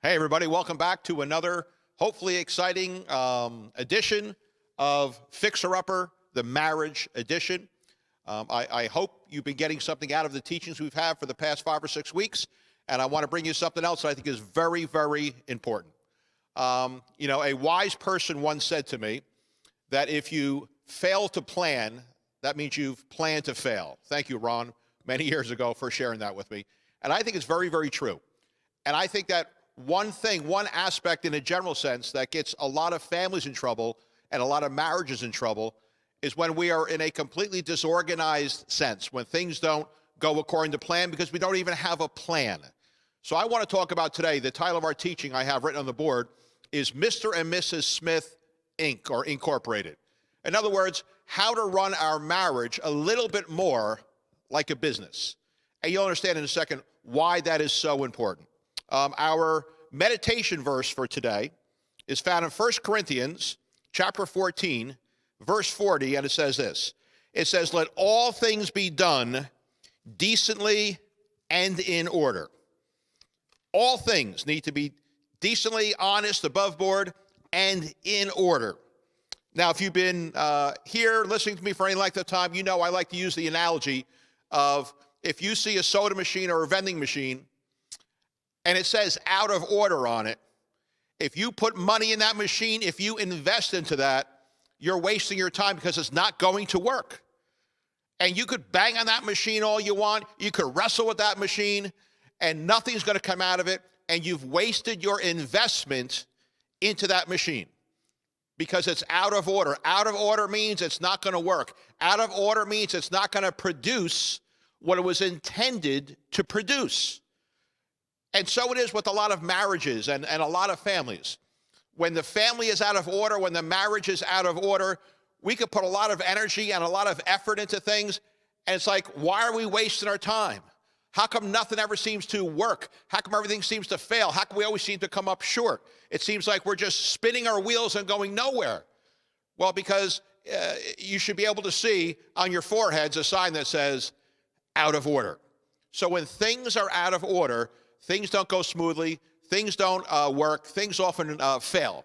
Hey, everybody, welcome back to another hopefully exciting edition of Fixer Upper, the marriage edition. I hope you've been getting something out of the teachings we've had for the past 5 or 6 weeks, and I want to bring you something else that I think is very, very important. A wise person once said to me that if you fail to plan, that means you've planned to fail. Thank you, Ron, many years ago for sharing that with me. And I think it's very, very true. And I think that one aspect in a general sense that gets a lot of families in trouble and a lot of marriages in trouble is when we are in a completely disorganized sense, when things don't go according to plan because we don't even have a plan. So I want to talk about today, the title of our teaching I have written on the board is Mr. and Mrs. Smith, Inc., or Incorporated. In other words, how to run our marriage a little bit more like a business. And you'll understand in a second why that is so important. Our meditation verse for today is found in 1 Corinthians chapter 14, verse 40, and it says this. It says, "Let all things be done decently and in order." All things need to be decently, honest, above board, and in order. Now, if you've been here listening to me for any length of time, you know I like to use the analogy of if you see a soda machine or a vending machine, and it says out of order on it, if you put money in that machine, if you invest into that, you're wasting your time because it's not going to work. And you could bang on that machine all you want, you could wrestle with that machine, and nothing's going to come out of it, and you've wasted your investment into that machine because it's out of order. Out of order means it's not going to work. Out of order means it's not going to produce what it was intended to produce. And so it is with a lot of marriages and a lot of families. When the family is out of order, when the marriage is out of order, we could put a lot of energy and a lot of effort into things, and it's like, why are we wasting our time? How come nothing ever seems to work? How come everything seems to fail? How come we always seem to come up short? It seems like we're just spinning our wheels and going nowhere. Well, because you should be able to see on your foreheads a sign that says, out of order. So when things are out of order, things don't go smoothly, things don't work, things often fail.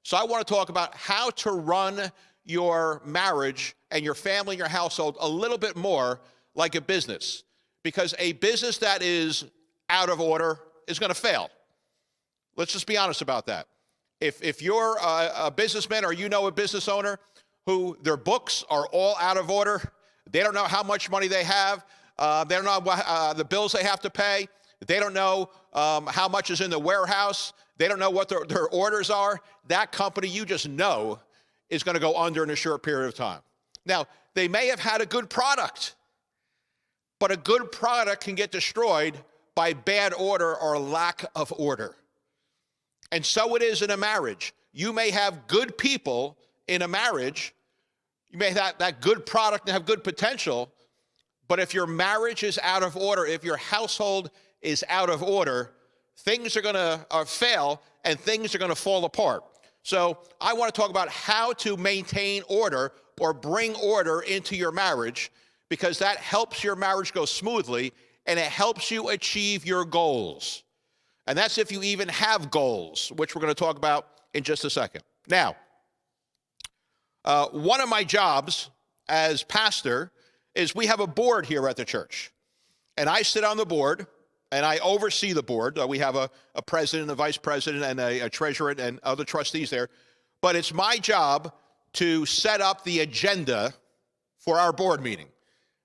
So I want to talk about how to run your marriage and your family and your household a little bit more like a business. Because a business that is out of order is going to fail. Let's just be honest about that. If you're a businessman or you know a business owner who their books are all out of order, they don't know how much money they have, they don't know the bills they have to pay, they don't know how much is in the warehouse, they don't know what their orders are, that company you just know is going to go under in a short period of time. Now, they may have had a good product, but a good product can get destroyed by bad order or lack of order. And so it is in a marriage. You may have good people in a marriage. You may have that good product and have good potential, but if your marriage is out of order, if your household is out of order, things are going to fail and things are going to fall apart. So I want to talk about how to maintain order or bring order into your marriage, because that helps your marriage go smoothly and it helps you achieve your goals. And that's if you even have goals, which we're going to talk about in just a second. Now, one of my jobs as pastor is we have a board here at the church. And I sit on the board and I oversee the board. We have a president, a vice president, and a treasurer and other trustees there. But it's my job to set up the agenda for our board meeting.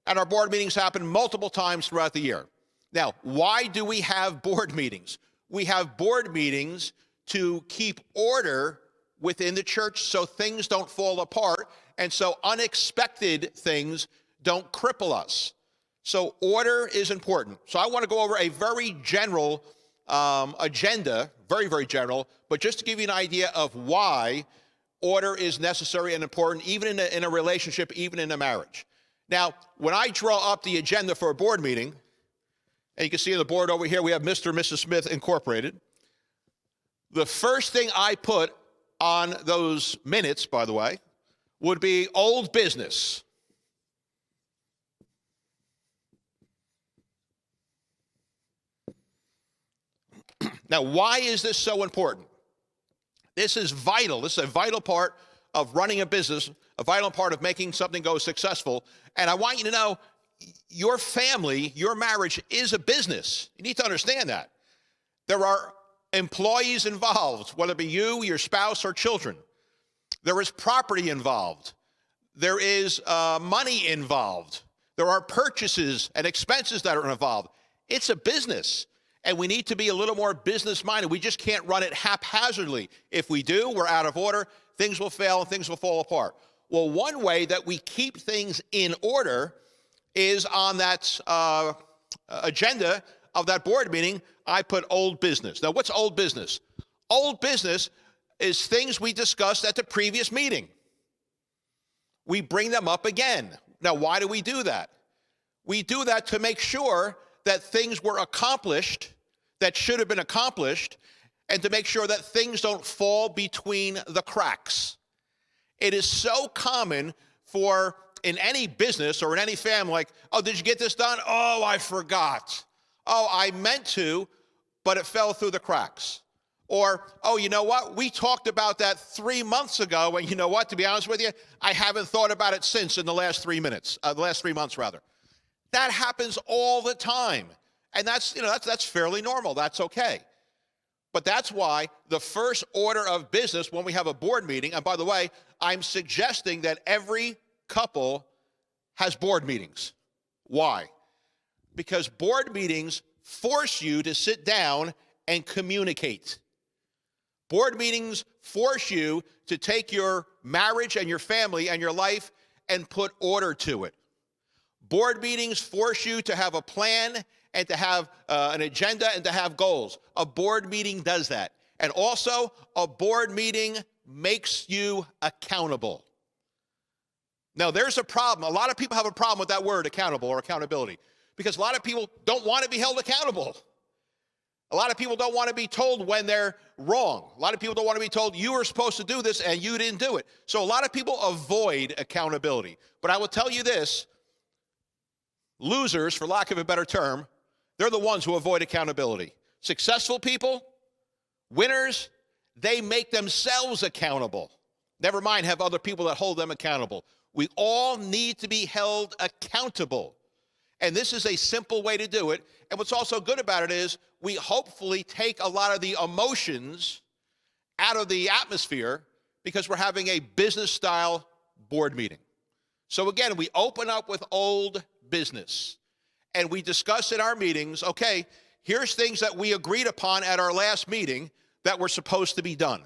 And our board meetings happen multiple times throughout the year. Now, why do we have board meetings? We have board meetings to keep order within the church so things don't fall apart and so unexpected things don't cripple us. So order is important. So I want to go over a very general agenda, very, very general, but just to give you an idea of why order is necessary and important, even in a relationship, even in a marriage. Now, when I draw up the agenda for a board meeting, and you can see on the board over here, we have Mr. and Mrs. Smith Incorporated. The first thing I put on those minutes, by the way, would be old business. Now, why is this so important? This is vital. This is a vital part of running a business, a vital part of making something go successful. And I want you to know your family, your marriage is a business. You need to understand that. There are employees involved, whether it be you, your spouse, or children. There is property involved. There is money involved. There are purchases and expenses that are involved. It's a business, and we need to be a little more business-minded. We just can't run it haphazardly. If we do, we're out of order. Things will fail and things will fall apart. Well, one way that we keep things in order is on that agenda of that board meeting, I put old business. Now, what's old business? Old business is things we discussed at the previous meeting. We bring them up again. Now, why do we do that? We do that to make sure that things were accomplished that should have been accomplished, and to make sure that things don't fall between the cracks. It is so common for, in any business or in any family, like, oh, did you get this done? Oh, I forgot. Oh, I meant to, but it fell through the cracks. Or, oh, you know what? We talked about that 3 months ago, and you know what? To be honest with you, I haven't thought about it since in the last 3 months, rather. That happens all the time. And that's fairly normal. That's okay. But that's why the first order of business when we have a board meeting, and by the way, I'm suggesting that every couple has board meetings. Why? Because board meetings force you to sit down and communicate. Board meetings force you to take your marriage and your family and your life and put order to it. Board meetings force you to have a plan and to have an agenda and to have goals. A board meeting does that. And also, a board meeting makes you accountable. Now, there's a problem. A lot of people have a problem with that word, accountable or accountability, because a lot of people don't want to be held accountable. A lot of people don't want to be told when they're wrong. A lot of people don't want to be told you were supposed to do this and you didn't do it. So a lot of people avoid accountability. But I will tell you this, losers, for lack of a better term, they're the ones who avoid accountability. Successful people, winners, they make themselves accountable. Never mind have other people that hold them accountable. We all need to be held accountable. And this is a simple way to do it. And what's also good about it is we hopefully take a lot of the emotions out of the atmosphere because we're having a business-style board meeting. So again, we open up with old business. And we discuss in our meetings, okay, here's things that we agreed upon at our last meeting that were supposed to be done.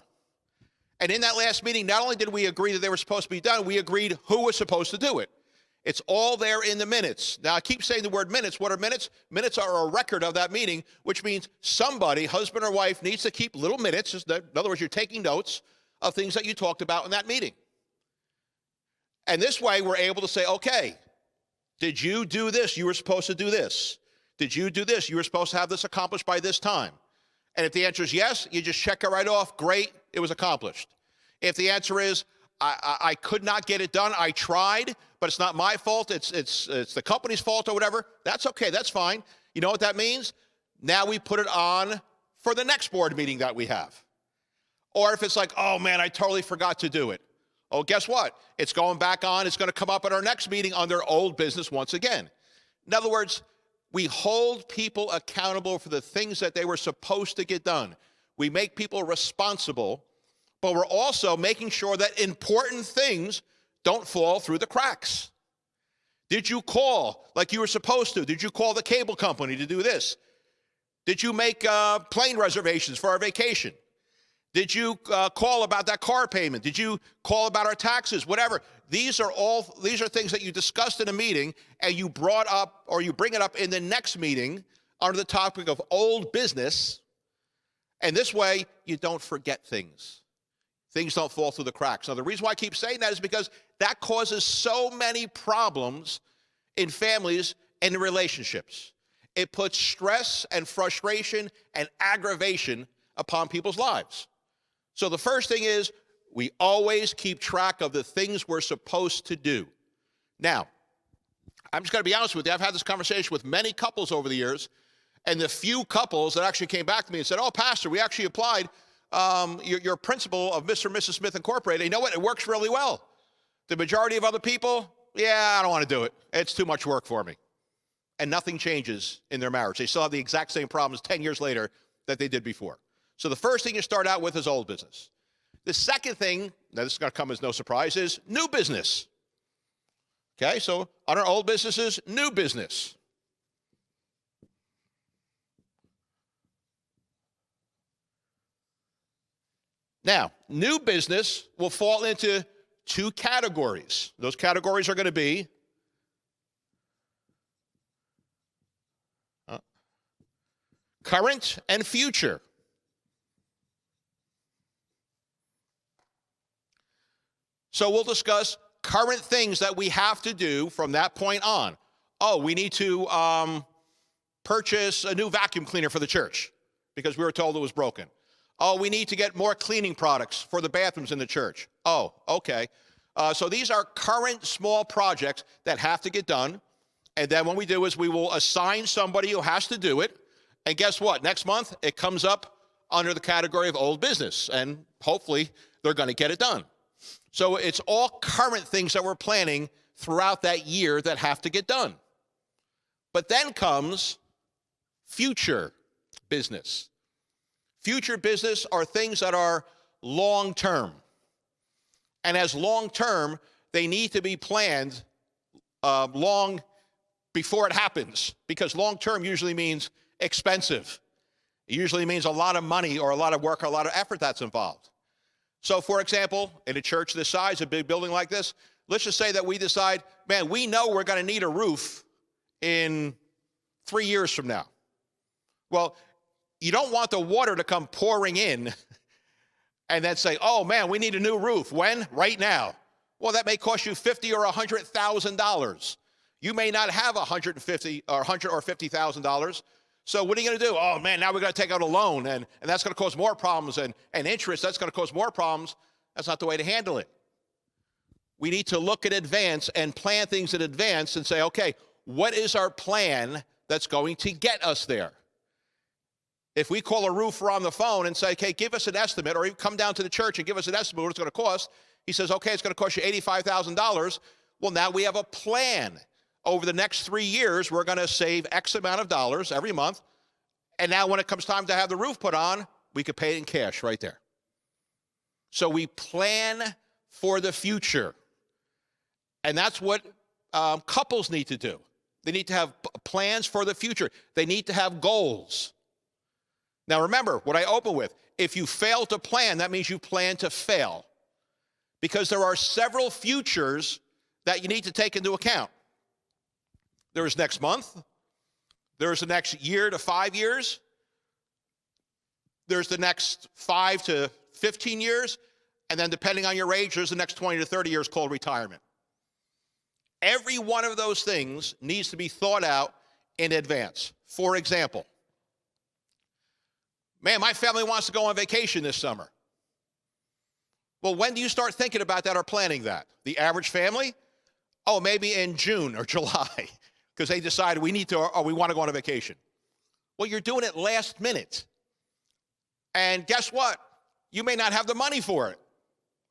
And in that last meeting, not only did we agree that they were supposed to be done, we agreed who was supposed to do it. It's all there in the minutes. Now, I keep saying the word minutes. What are minutes? Minutes are a record of that meeting, which means somebody, husband or wife, needs to keep little minutes. In other words, you're taking notes of things that you talked about in that meeting. And this way, we're able to say, okay, did you do this? You were supposed to do this. Did you do this? You were supposed to have this accomplished by this time. And if the answer is yes, you just check it right off. Great, it was accomplished. If the answer is, I could not get it done, I tried, but it's not my fault, it's the company's fault or whatever, that's okay, that's fine. You know what that means? Now we put it on for the next board meeting that we have. Or if it's like, oh man, I totally forgot to do it. Oh, guess what? It's going back on. It's going to come up at our next meeting under old business once again. In other words, we hold people accountable for the things that they were supposed to get done. We make people responsible, but we're also making sure that important things don't fall through the cracks. Did you call like you were supposed to? Did you call the cable company to do this? Did you make plane reservations for our vacation? Did you call about that car payment? Did you call about our taxes? Whatever. These are things that you discussed in a meeting and you brought up or you bring it up in the next meeting under the topic of old business. And this way you don't forget things. Things don't fall through the cracks. Now, the reason why I keep saying that is because that causes so many problems in families and in relationships. It puts stress and frustration and aggravation upon people's lives. So the first thing is we always keep track of the things we're supposed to do. Now, I'm just going to be honest with you. I've had this conversation with many couples over the years, And the few couples that actually came back to me and said, oh, Pastor, we actually applied your principle of Mr. and Mrs. Smith Incorporated. You know what? It works really well. The majority of other people, yeah, I don't want to do it. It's too much work for me. And nothing changes in their marriage. They still have the exact same problems 10 years later that they did before. So the first thing you start out with is old business. The second thing, now this is going to come as no surprise, is new business. Okay, so under old businesses, new business. Now, new business will fall into two categories. Those categories are going to be current and future. So we'll discuss current things that we have to do from that point on. Oh, we need to purchase a new vacuum cleaner for the church because we were told it was broken. Oh, we need to get more cleaning products for the bathrooms in the church. Oh, okay. So these are current small projects that have to get done. And then what we do is we will assign somebody who has to do it. And guess what? Next month, it comes up under the category of old business. And hopefully, they're going to get it done. So it's all current things that we're planning throughout that year that have to get done. But then comes future business. Future business are things that are long-term. And as long-term, they need to be planned long before it happens, because long-term usually means expensive. It usually means a lot of money or a lot of work or a lot of effort that's involved. So, for example, in a church this size, a big building like this, let's just say that we decide, man, we know we're going to need a roof in 3 years from now. Well, you don't want the water to come pouring in and then say, oh, man, we need a new roof. When? Right now. Well, that may cost you $50,000 or $100,000. You may not have $150,000 or $50,000. So what are you going to do? Oh, man, now we're going to take out a loan, and that's going to cause more problems, and interest, that's going to cause more problems. That's not the way to handle it. We need to look in advance and plan things in advance and say, okay, what is our plan that's going to get us there? If we call a roofer on the phone and say, okay, give us an estimate, or come down to the church and give us an estimate of what it's going to cost, he says, okay, it's going to cost you $85,000. Well, now we have a plan. Over the next 3 years, we're going to save X amount of dollars every month. And now when it comes time to have the roof put on, we could pay it in cash right there. So we plan for the future. And that's what couples need to do. They need to have plans for the future. They need to have goals. Now remember what I open with. If you fail to plan, that means you plan to fail. Because there are several futures that you need to take into account. There's next month. There's the next year to 5 years. There's the next 5 to 15 years. And then depending on your age, there's the next 20 to 30 years called retirement. Every one of those things needs to be thought out in advance. For example, man, my family wants to go on vacation this summer. Well, when do you start thinking about that or planning that? The average family? Oh, maybe in June or July, because they decided we need to, or we want to go on a vacation. Well, you're doing it last minute. And guess what? You may not have the money for it.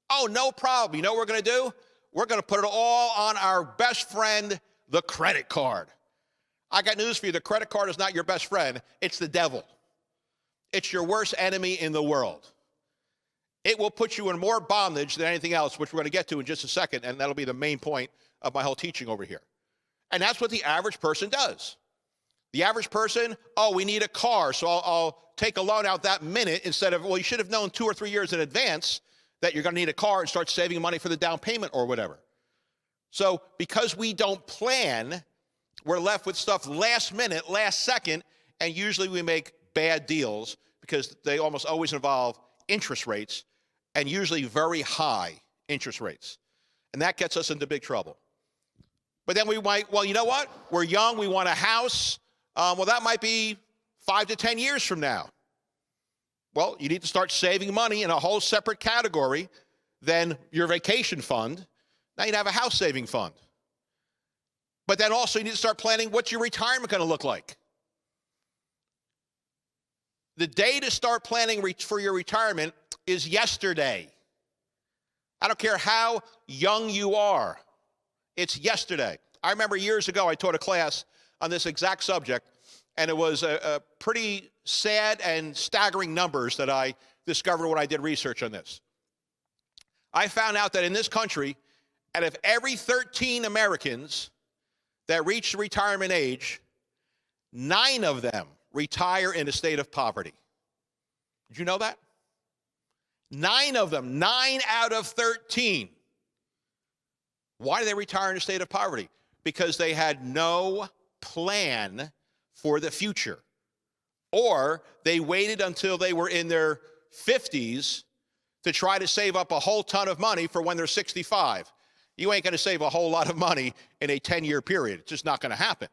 Oh, no problem. You know what we're going to do? We're going to put it all on our best friend, the credit card. I got news for you. The credit card is not your best friend. It's the devil. It's your worst enemy in the world. It will put you in more bondage than anything else, which we're going to get to in just a second, and that'll be the main point of my whole teaching over here. And that's what the average person does. The average person, oh, we need a car, so I'll take a loan out that minute instead of, well, you should have known 2 or 3 years in advance that you're going to need a car and start saving money for the down payment or whatever. So because we don't plan, we're left with stuff last minute, last second, and usually we make bad deals because they almost always involve interest rates, and usually very high interest rates. And that gets us into big trouble. But then we might, well, you know what? We're young, we want a house. Well, that might be 5 to 10 years from now. Well, you need to start saving money in a whole separate category than your vacation fund. Now you have a house saving fund. But then also you need to start planning what's your retirement going to look like. The day to start planning for your retirement is yesterday. I don't care how young you are. It's yesterday. I remember years ago I taught a class on this exact subject, and it was a pretty sad and staggering numbers that I discovered when I did research on this. I found out that in this country, out of every 13 Americans that reach retirement age, 9 of them retire in a state of poverty. Did you know that? 9 of them, 9 out of 13. Why do they retire in a state of poverty? Because they had no plan for the future. Or they waited until they were in their 50s to try to save up a whole ton of money for when they're 65. You ain't going to save a whole lot of money in a 10-year period. It's just not going to happen.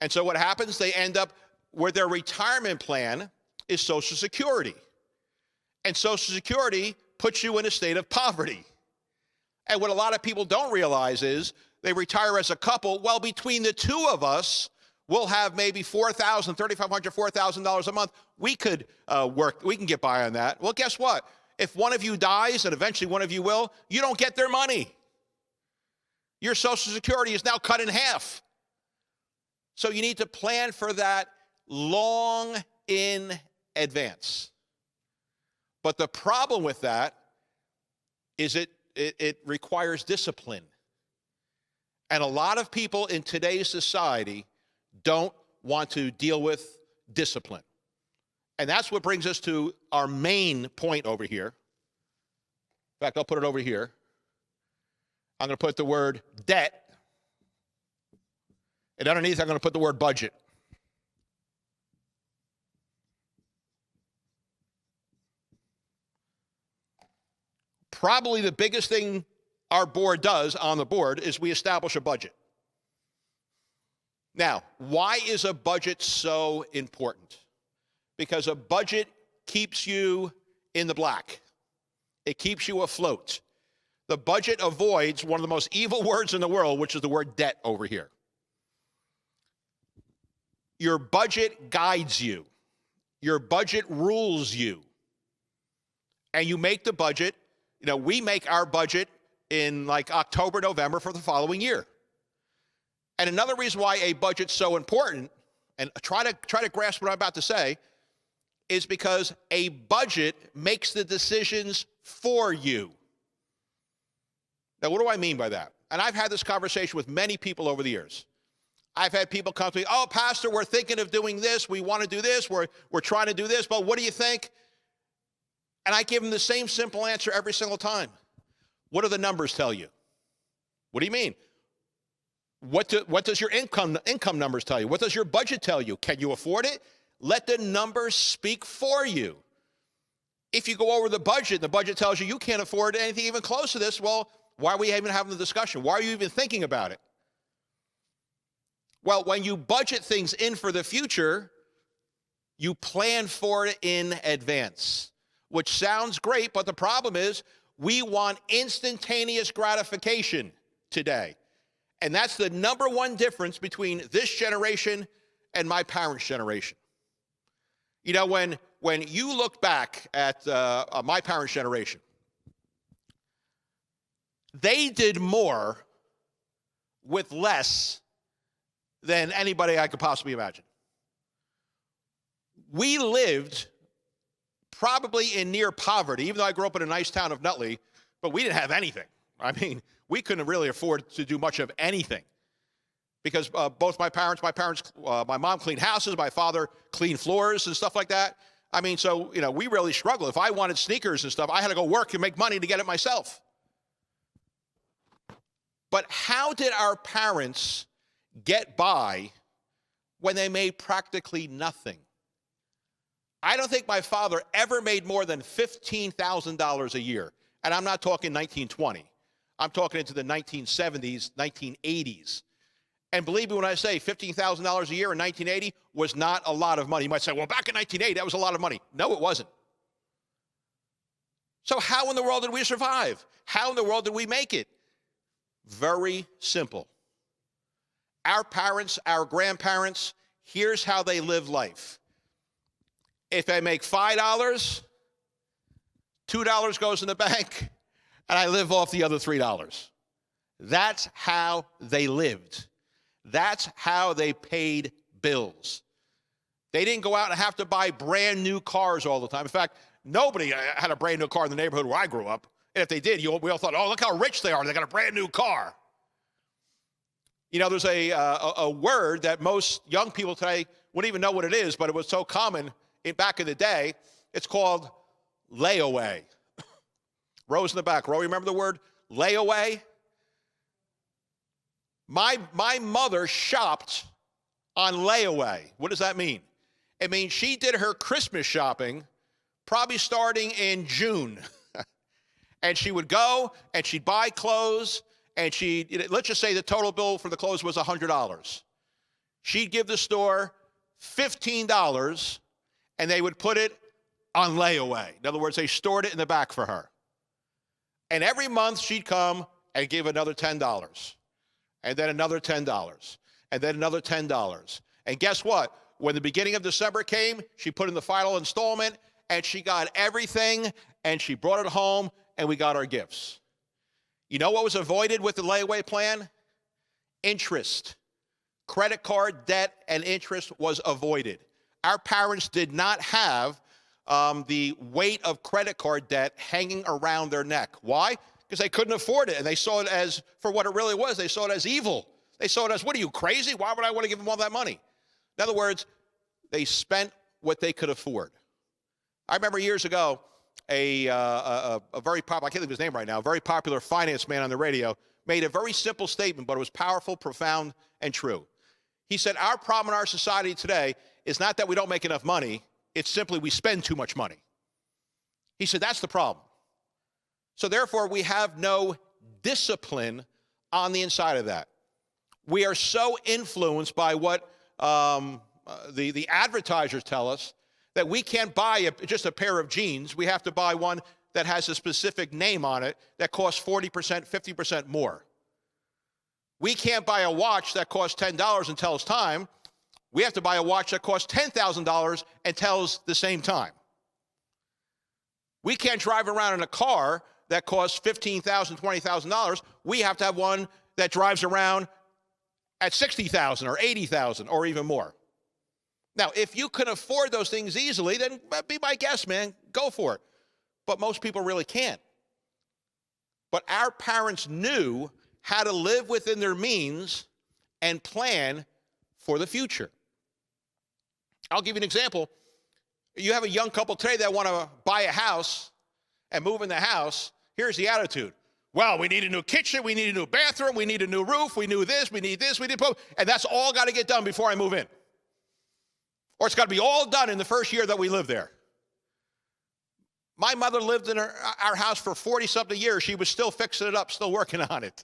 And so what happens? They end up where their retirement plan is Social Security. And Social Security puts you in a state of poverty. And what a lot of people don't realize is they retire as a couple. Well, between the two of us, we'll have maybe $4,000, $3,500, $4,000 a month. We could work. We can get by on that. Well, guess what? If one of you dies, and eventually one of you will, you don't get their money. Your Social Security is now cut in half. So you need to plan for that long in advance. But the problem with that is it requires discipline. And a lot of people in today's society don't want to deal with discipline. And that's what brings us to our main point over here. In fact, I'll put it over here. I'm going to put the word debt. And underneath, I'm going to put the word budget. Probably the biggest thing our board does on the board is we establish a budget. Now, why is a budget so important? Because a budget keeps you in the black. It keeps you afloat. The budget avoids one of the most evil words in the world, which is the word debt over here. Your budget guides you. Your budget rules you. And you make the budget. You know, we make our budget in like October, November for the following year. And another reason why a budget's so important, and try to grasp what I'm about to say, is because a budget makes the decisions for you. Now, what do I mean by that? And I've had this conversation with many people over the years. I've had people come to me, oh, Pastor, we're thinking of doing this. We want to do this. We're trying to do this. But what do you think? And I give them the same simple answer every single time. What do the numbers tell you? What do you mean? What does your income numbers tell you? What does your budget tell you? Can you afford it? Let the numbers speak for you. If you go over the budget tells you you can't afford anything even close to this, well, why are we even having the discussion? Why are you even thinking about it? Well, when you budget things in for the future, you plan for it in advance, which sounds great, but the problem is we want instantaneous gratification today. And that's the number one difference between this generation and my parents' generation. You know, when you look back at my parents' generation, they did more with less than anybody I could possibly imagine. We lived probably in near poverty, even though I grew up in a nice town of Nutley, but we didn't have anything. I mean, we couldn't really afford to do much of anything because both my mom cleaned houses, my father cleaned floors and stuff like that. I mean, so, you know, we really struggled. If I wanted sneakers and stuff, I had to go work and make money to get it myself. But how did our parents get by when they made practically nothing? I don't think my father ever made more than $15,000 a year. And I'm not talking 1920. I'm talking into the 1970s, 1980s. And believe me when I say $15,000 a year in 1980 was not a lot of money. You might say, well, back in 1980, that was a lot of money. No, it wasn't. So how in the world did we survive? How in the world did we make it? Very simple. Our parents, our grandparents, here's how they lived life. If I make $5, $2 goes in the bank, and I live off the other $3. That's how they lived. That's how they paid bills. They didn't go out and have to buy brand new cars all the time. In fact, nobody had a brand new car in the neighborhood where I grew up. And if they did, we all thought, oh, look how rich they are. They got a brand new car. You know, there's a word that most young people today wouldn't even know what it is, but it was so common back in the day. It's called layaway. Rose in the back. Row, remember the word layaway? My mother shopped on layaway. What does that mean? It means she did her Christmas shopping probably starting in June. And she would go and she'd buy clothes, and let's just say the total bill for the clothes was $100. She'd give the store $15, and they would put it on layaway. In other words, they stored it in the back for her. And every month she'd come and give another $10, and then another $10, and then another $10. And guess what? When the beginning of December came, she put in the final installment, and she got everything, and she brought it home, and we got our gifts. You know what was avoided with the layaway plan? Interest. Credit card debt and interest was avoided. Our parents did not have the weight of credit card debt hanging around their neck. Why? Because they couldn't afford it, and they saw it as, for what it really was, they saw it as evil. They saw it as, what are you, crazy? Why would I want to give them all that money? In other words, they spent what they could afford. I remember years ago, a very popular, I can't think of his name right now, a very popular finance man on the radio made a very simple statement, but it was powerful, profound, and true. He said, our problem in our society today is not that we don't make enough money, it's simply we spend too much money. He said, that's the problem. So therefore, we have no discipline on the inside of that. We are so influenced by what the advertisers tell us that we can't buy just a pair of jeans. We have to buy one that has a specific name on it that costs 40%, 50% more. We can't buy a watch that costs $10 and tells time. We have to buy a watch that costs $10,000 and tells the same time. We can't drive around in a car that costs $15,000, $20,000. We have to have one that drives around at $60,000 or $80,000 or even more. Now, if you can afford those things easily, then be my guest, man. Go for it. But most people really can't. But our parents knew how to live within their means and plan for the future. I'll give you an example. You have a young couple today that want to buy a house and move in the house. Here's the attitude. Well, we need a new kitchen, we need a new bathroom, we need a new roof, we need this, we need both, and that's all got to get done before I move in. Or it's got to be all done in the first year that we live there. My mother lived in our house for 40-something years. She was still fixing it up, still working on it.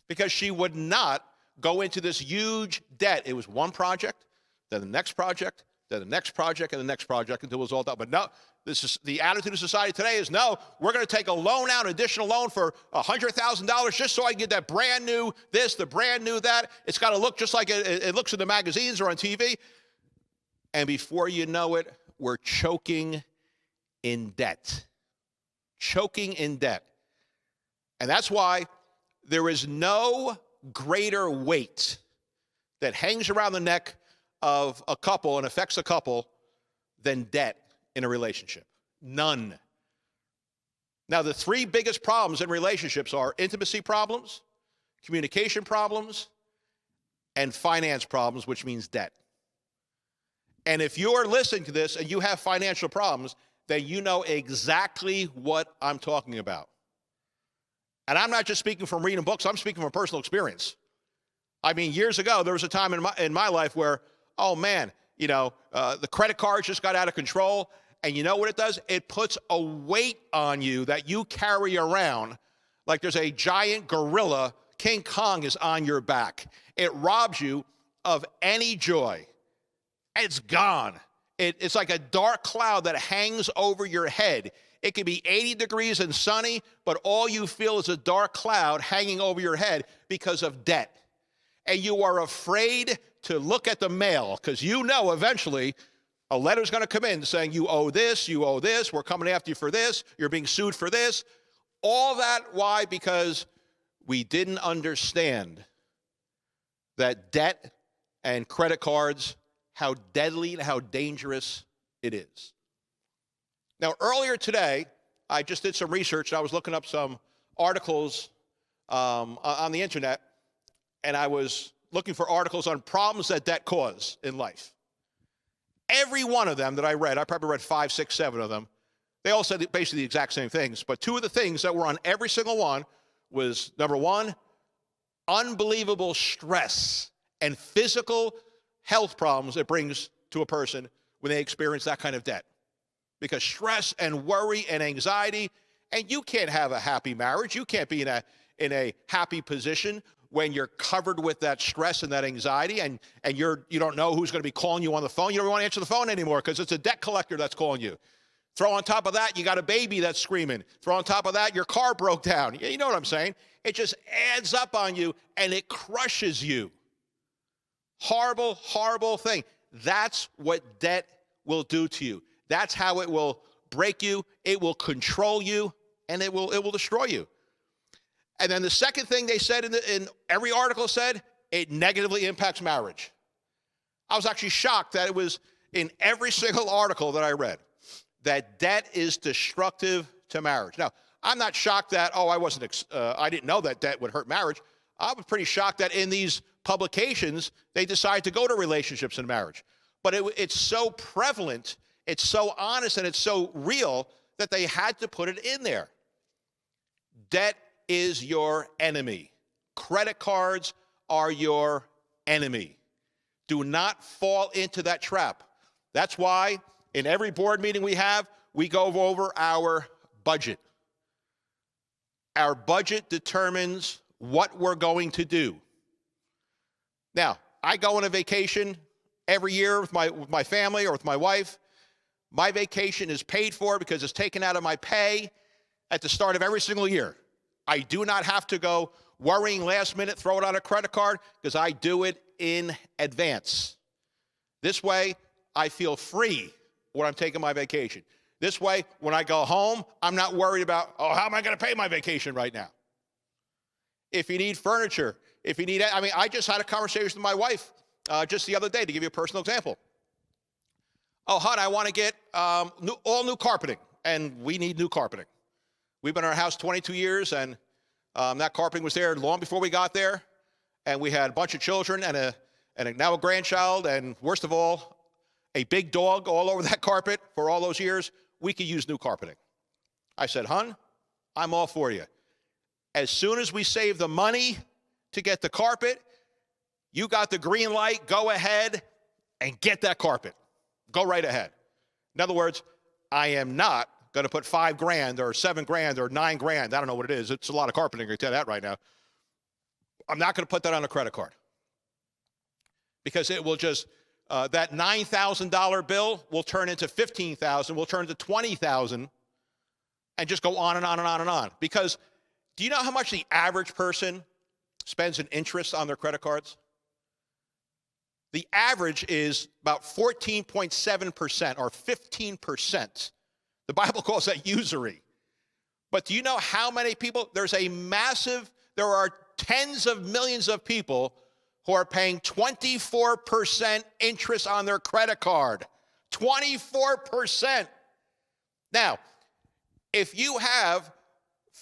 Because she would not go into this huge debt. It was one project, then the next project, then the next project, and the next project until it was all done. But no, this is the attitude of society today is, no, we're going to take a loan out, an additional loan for $100,000 just so I can get that brand new this, the brand new that. It's got to look just like it looks in the magazines or on TV. And before you know it, we're choking in debt. Choking in debt. And that's why there is no greater weight that hangs around the neck of a couple and affects a couple than debt in a relationship. None. Now, the three biggest problems in relationships are intimacy problems, communication problems, and finance problems, which means debt. And if you're listening to this and you have financial problems, then you know exactly what I'm talking about. And I'm not just speaking from reading books, I'm speaking from personal experience. I mean, years ago, there was a time in my life where, oh man, the credit cards just got out of control. And you know what it does? It puts a weight on you that you carry around like there's a giant gorilla, King Kong is on your back. It robs you of any joy. It's gone. It's like a dark cloud that hangs over your head. It can be 80 degrees and sunny, but all you feel is a dark cloud hanging over your head because of debt. And you are afraid to look at the mail because you know eventually A letter's going to come in saying you owe this, we're coming after you for this, you're being sued for this. All that, why? Because we didn't understand that debt and credit cards, how deadly and how dangerous it is. Now, earlier today, I just did some research, and I was looking up some articles on the internet, and I was looking for articles on problems that debt cause in life. Every one of them that I read, I probably read 5, 6, 7 of them, they all said basically the exact same things. But two of the things that were on every single one was, number one, unbelievable stress and physical health problems it brings to a person when they experience that kind of debt. Because stress and worry and anxiety, and you can't have a happy marriage. You can't be in a happy position when you're covered with that stress and that anxiety, and you don't know who's going to be calling you on the phone. You don't want to answer the phone anymore because it's a debt collector that's calling you. Throw on top of that, you got a baby that's screaming. Throw on top of that, your car broke down. You know what I'm saying? It just adds up on you, and it crushes you. Horrible, horrible thing. That's what debt will do to you. That's how it will break you. It will control you, and it will destroy you. And then the second thing they said in every article said, it negatively impacts marriage. I was actually shocked that it was in every single article that I read that debt is destructive to marriage. Now, I'm not shocked that, I didn't know that debt would hurt marriage. I was pretty shocked that in these publications, they decided to go to relationships and marriage. But it's so prevalent, it's so honest, and it's so real that they had to put it in there. Debt is your enemy. Credit cards are your enemy. Do not fall into that trap. That's why in every board meeting we have, we go over our budget. Our budget determines what we're going to do. Now, I go on a vacation every year with my family or with my wife. My vacation is paid for because it's taken out of my pay at the start of every single year. I do not have to go worrying last minute, throw it on a credit card, because I do it in advance. This way, I feel free when I'm taking my vacation. This way, when I go home, I'm not worried about, how am I going to pay my vacation right now? If you need furniture, I just had a conversation with my wife just the other day, to give you a personal example. Oh, hon, I want to get all new carpeting, and we need new carpeting. We've been in our house 22 years, and that carpeting was there long before we got there, and we had a bunch of children and now a grandchild, and worst of all, a big dog all over that carpet for all those years. We could use new carpeting. I said, hon, I'm all for you. As soon as we save the money to get the carpet, you got the green light, go ahead and get that carpet. Go right ahead. In other words, I am not going to put $5,000 or $7,000 or $9,000. I don't know what it is. It's a lot of carpeting. I can tell you that right now. I'm not going to put that on a credit card because it will just, that $9,000 bill will turn into $15,000, will turn into $20,000, and just go on and on and on and on. Because do you know how much the average person spends in interest on their credit cards? The average is about 14.7% or 15%. The Bible calls that usury. But do you know how many people? There are tens of millions of people who are paying 24% interest on their credit card. 24%. Now, if you have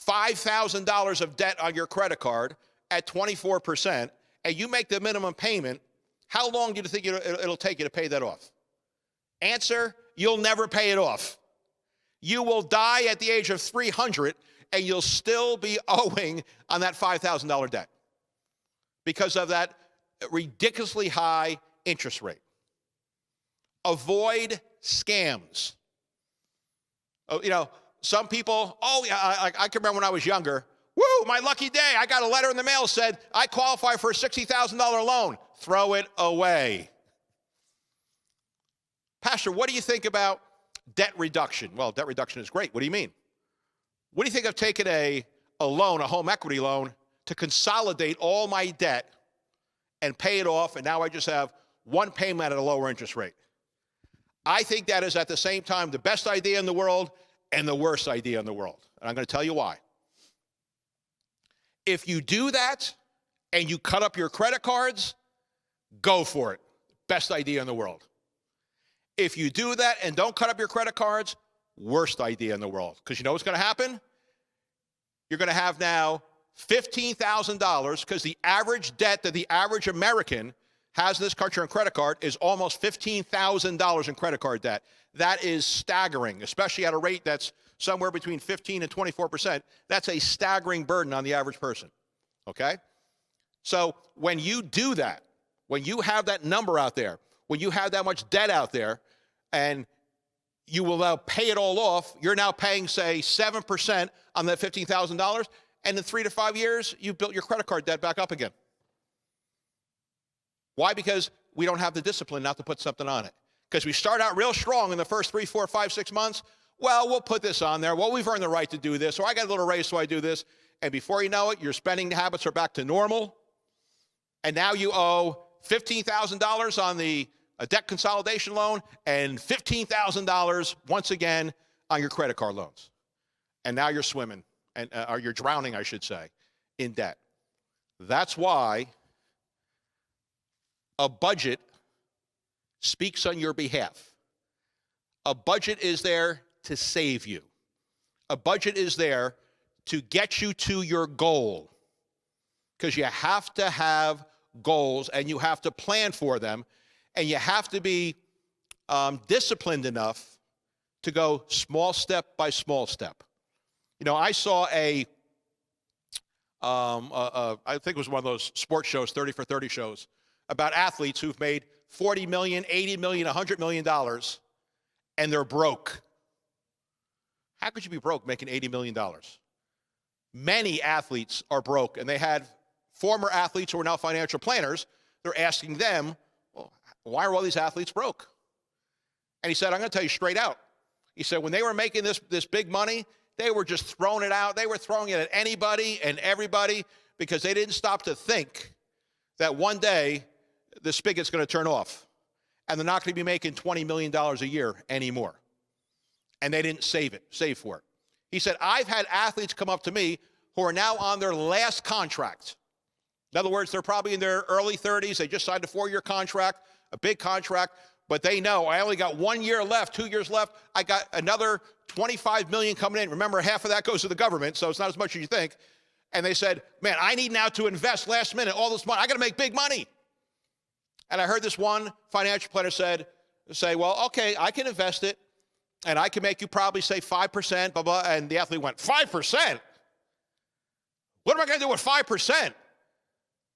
$5,000 of debt on your credit card at 24%, and you make the minimum payment, how long do you think it'll take you to pay that off? Answer, you'll never pay it off. You will die at the age of 300, and you'll still be owing on that $5,000 debt because of that ridiculously high interest rate. Avoid scams. Some people, I can remember when I was younger, woo, my lucky day, I got a letter in the mail said I qualify for a $60,000 loan. Throw it away. Pastor, what do you think about debt reduction? Well, debt reduction is great. What do you mean? What do you think of taking a loan, a home equity loan, to consolidate all my debt and pay it off, and now I just have one payment at a lower interest rate? I think that is at the same time the best idea in the world and the worst idea in the world. And I'm going to tell you why. If you do that and you cut up your credit cards, go for it. Best idea in the world. If you do that and don't cut up your credit cards, worst idea in the world. Because you know what's going to happen? You're going to have now $15,000, because the average debt that the average American has in this country on credit card is almost $15,000 in credit card debt. That is staggering, especially at a rate that's somewhere between 15 and 24%. That's a staggering burden on the average person, okay? So when you do that, when you have that number out there, when you have that much debt out there, and you will now pay it all off, you're now paying, say, 7% on that $15,000, and in 3 to 5 years, you've built your credit card debt back up again. Why? Because we don't have the discipline not to put something on it. Because we start out real strong in the first 3, 4, 5, 6 months. Well, we'll put this on there. Well, we've earned the right to do this. Or I got a little raise, so I do this. And before you know it, your spending habits are back to normal. And now you owe $15,000 on the debt consolidation loan and $15,000 once again on your credit card loans. And now you're swimming, or you're drowning, I should say, in debt. That's why a budget speaks on your behalf. A budget is there to save you. A budget is there to get you to your goal, because you have to have goals and you have to plan for them, and you have to be disciplined enough to go small step by small step. You know, I saw I think it was one of those sports shows, 30 for 30 shows, about athletes who've made $40 million, $80 million, $100 million, and they're broke. How could you be broke making $80 million? Many athletes are broke, and they had former athletes who are now financial planners. They're asking them, well, why are all these athletes broke? And he said, I'm going to tell you straight out. He said, when they were making this big money, they were just throwing it out. They were throwing it at anybody and everybody, because they didn't stop to think that one day the spigot's going to turn off and they're not going to be making $20 million a year anymore. And they didn't save for it. He said, I've had athletes come up to me who are now on their last contract. In other words, they're probably in their early 30s. They just signed a 4-year contract, a big contract, but they know I only got 1 year left, 2 years left. I got another $25 million coming in. Remember, half of that goes to the government, so it's not as much as you think. And they said, man, I need now to invest last minute all this money. I got to make big money. And I heard this one financial planner say, well, okay, I can invest it, and I can make you probably say 5%, blah, blah. And the athlete went, 5%? What am I going to do with 5%?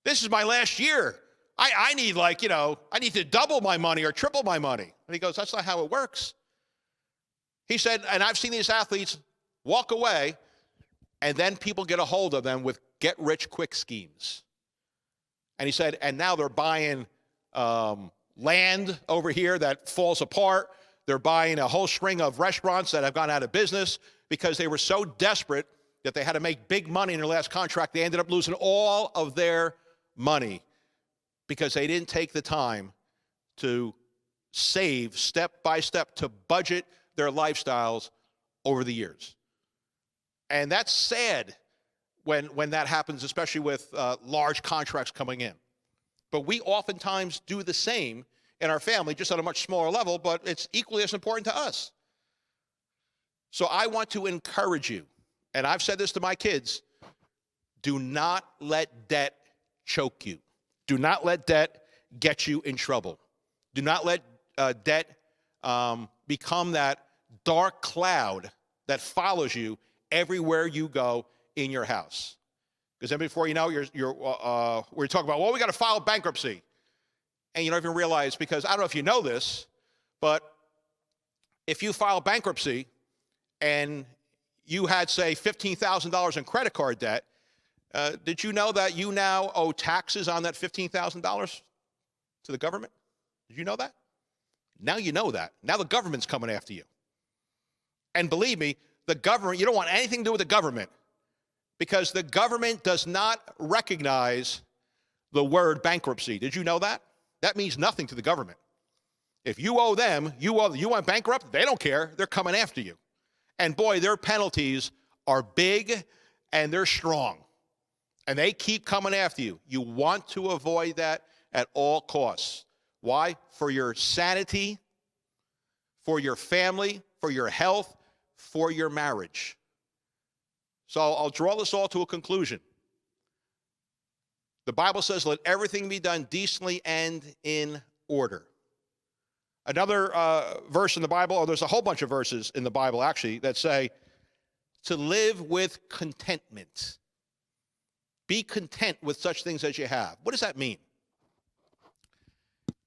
This is my last year. I need I need to double my money or triple my money. And he goes, that's not how it works. He said, and I've seen these athletes walk away, and then people get a hold of them with get-rich-quick schemes. And he said, and now they're buying land over here that falls apart. They're buying a whole string of restaurants that have gone out of business because they were so desperate that they had to make big money in their last contract. They ended up losing all of their money because they didn't take the time to save step by step, to budget their lifestyles over the years. And that's sad when that happens, especially with large contracts coming in. But we oftentimes do the same in our family, just on a much smaller level, but it's equally as important to us. So I want to encourage you, and I've said this to my kids, do not let debt choke you. Do not let debt get you in trouble. Do not let debt become that dark cloud that follows you everywhere you go in your house. Because then before you know, we're talking about, well, we got to file bankruptcy. And you don't even realize, because I don't know if you know this, but if you file bankruptcy and you had, say, $15,000 in credit card debt, did you know that you now owe taxes on that $15,000 to the government? Did you know that? Now you know that. Now the government's coming after you. And believe me, the government, you don't want anything to do with the government, because the government does not recognize the word bankruptcy. Did you know that? That means nothing to the government. If you owe them, you went bankrupt, they don't care. They're coming after you. And boy, their penalties are big and they're strong. And they keep coming after you. You want to avoid that at all costs. Why? For your sanity, for your family, for your health, for your marriage. So I'll draw this all to a conclusion. The Bible says, let everything be done decently and in order. Another verse in the Bible, or there's a whole bunch of verses in the Bible actually, that say to live with contentment. Be content with such things as you have. What does that mean?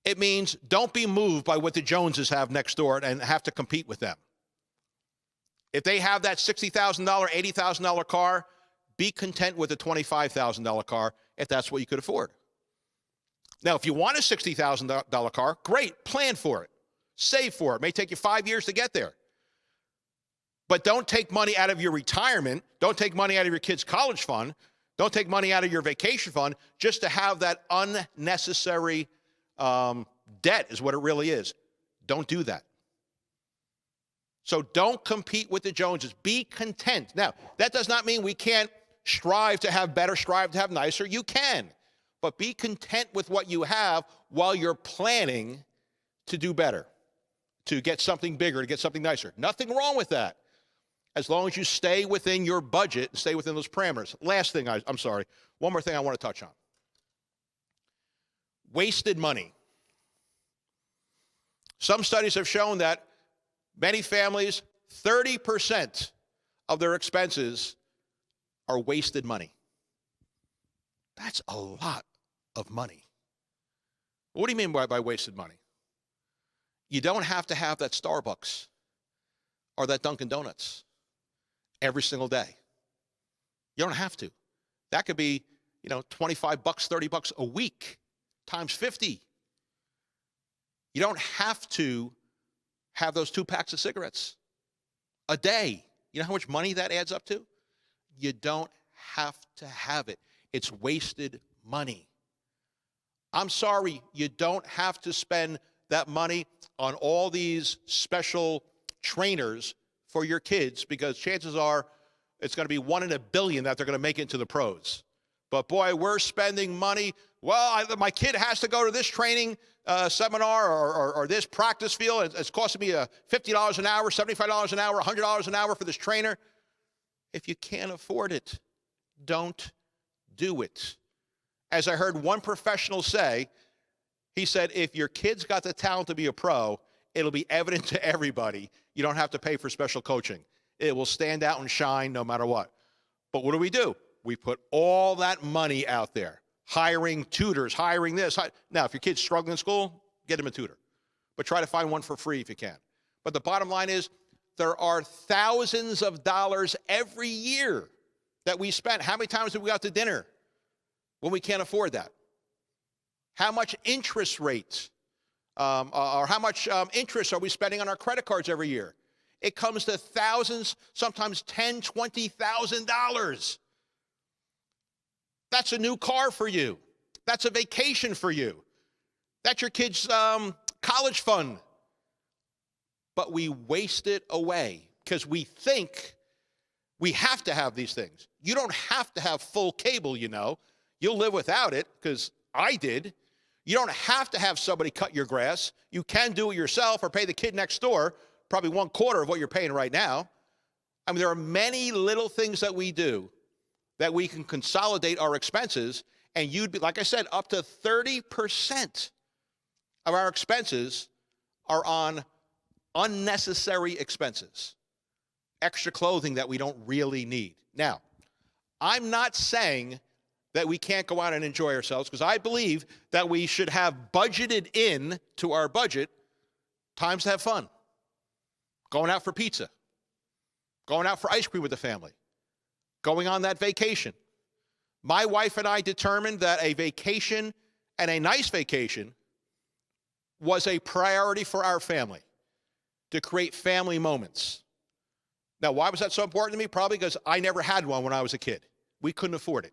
It means don't be moved by what the Joneses have next door and have to compete with them. If they have that $60,000, $80,000 car, be content with a $25,000 car if that's what you could afford. Now, if you want a $60,000 car, great, plan for it. Save for it. It may take you 5 years to get there. But don't take money out of your retirement. Don't take money out of your kid's college fund. Don't take money out of your vacation fund just to have that unnecessary debt is what it really is. Don't do that. So don't compete with the Joneses. Be content. Now, that does not mean we can't strive to have better, strive to have nicer. You can. But be content with what you have while you're planning to do better, to get something bigger, to get something nicer. Nothing wrong with that, as long as you stay within your budget and stay within those parameters. Last thing, I'm sorry, one more thing I want to touch on. Wasted money. Some studies have shown that many families, 30% of their expenses are wasted money. That's a lot of money. What do you mean by wasted money? You don't have to have that Starbucks or that Dunkin' Donuts every single day. You don't have to. That could be, $25, $30 a week times 50. You don't have to have those 2 packs of cigarettes a day. You know how much money that adds up to? You don't have to have it. It's wasted money. I'm sorry, you don't have to spend that money on all these special trainers for your kids, because chances are it's going to be 1 in a billion that they're going to make it to the pros. But boy, we're spending money. Well, my kid has to go to this training seminar or this practice field. It's costing me $50 an hour, $75 an hour, $100 an hour for this trainer. If you can't afford it, don't do it. As I heard one professional say, he said, if your kid's got the talent to be a pro, it'll be evident to everybody. You don't have to pay for special coaching. It will stand out and shine no matter what. But what do? We put all that money out there, hiring tutors, hiring this. Now, if your kid's struggling in school, get him a tutor. But try to find one for free if you can. But the bottom line is, there are thousands of dollars every year that we spend. How many times do we go out to dinner when we can't afford that? How much interest rates or how much interest are we spending on our credit cards every year? It comes to thousands, sometimes $10,000, $20,000. That's a new car for you. That's a vacation for you. That's your kid's college fund. But we waste it away because we think we have to have these things. You don't have to have full cable, You'll live without it, because I did. You don't have to have somebody cut your grass. You can do it yourself or pay the kid next door, probably 1/4 of what you're paying right now. I mean, there are many little things that we do that we can consolidate our expenses, and you'd be, like I said, up to 30% of our expenses are on unnecessary expenses, extra clothing that we don't really need. Now, I'm not saying that we can't go out and enjoy ourselves, because I believe that we should have budgeted in to our budget times to have fun. Going out for pizza, going out for ice cream with the family, going on that vacation. My wife and I determined that a vacation, and a nice vacation, was a priority for our family, to create family moments. Now, why was that so important to me? Probably because I never had one when I was a kid. We couldn't afford it.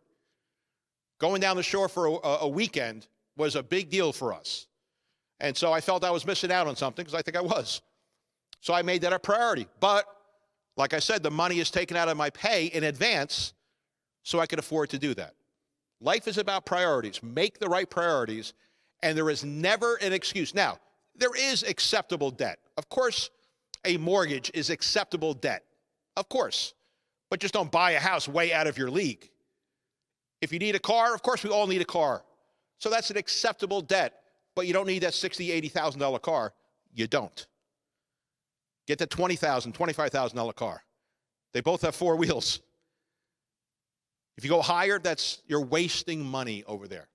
Going down the shore for a weekend was a big deal for us. And so I felt I was missing out on something, because I think I was. So I made that a priority. But like I said, the money is taken out of my pay in advance so I could afford to do that. Life is about priorities. Make the right priorities, and there is never an excuse. Now, there is acceptable debt. Of course, a mortgage is acceptable debt. Of course. But just don't buy a house way out of your league. If you need a car, of course we all need a car. So that's an acceptable debt. But you don't need that $60,000, $80,000 car. You don't. Get the $20,000, $25,000 car. They both have 4 wheels. If you go higher, you're wasting money over there.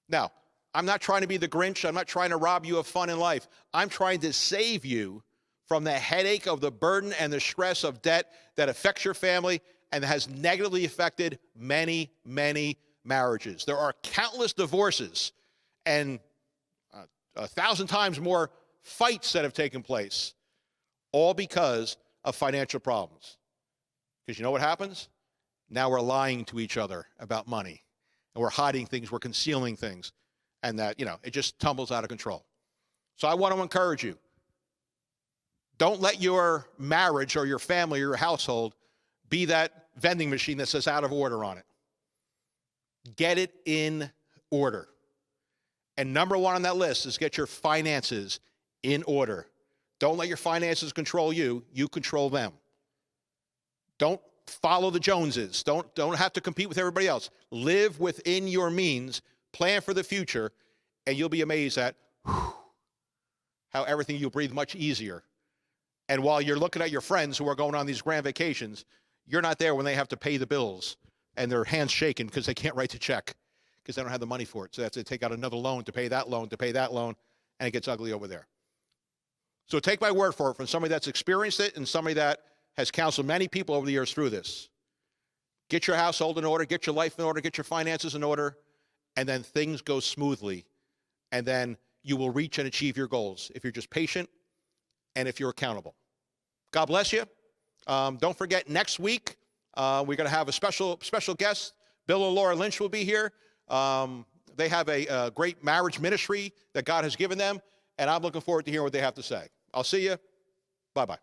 Now, I'm not trying to be the Grinch. I'm not trying to rob you of fun in life. I'm trying to save you from the headache of the burden and the stress of debt that affects your family and has negatively affected many, many marriages. There are countless divorces and 1,000 times more fights that have taken place, all because of financial problems. Because you know what happens? Now we're lying to each other about money, and we're hiding things, we're concealing things, and that, it just tumbles out of control. So I want to encourage you. Don't let your marriage or your family or your household be that vending machine that says out of order on it. Get it in order. And number 1 on that list is get your finances in order. Don't let your finances control you. You control them. Don't follow the Joneses. Don't have to compete with everybody else. Live within your means. Plan for the future. And you'll be amazed at how everything you'll breathe much easier. And while you're looking at your friends who are going on these grand vacations, you're not there when they have to pay the bills and their hands shaking because they can't write the check because they don't have the money for it. So they have to take out another loan to pay that loan, and it gets ugly over there. So take my word for it from somebody that's experienced it and somebody that has counseled many people over the years through this. Get your household in order, get your life in order, get your finances in order, and then things go smoothly. And then you will reach and achieve your goals if you're just patient and if you're accountable. God bless you. Don't forget, next week, we're going to have a special guest. Bill and Laura Lynch will be here. They have a great marriage ministry that God has given them, and I'm looking forward to hearing what they have to say. I'll see you. Bye-bye.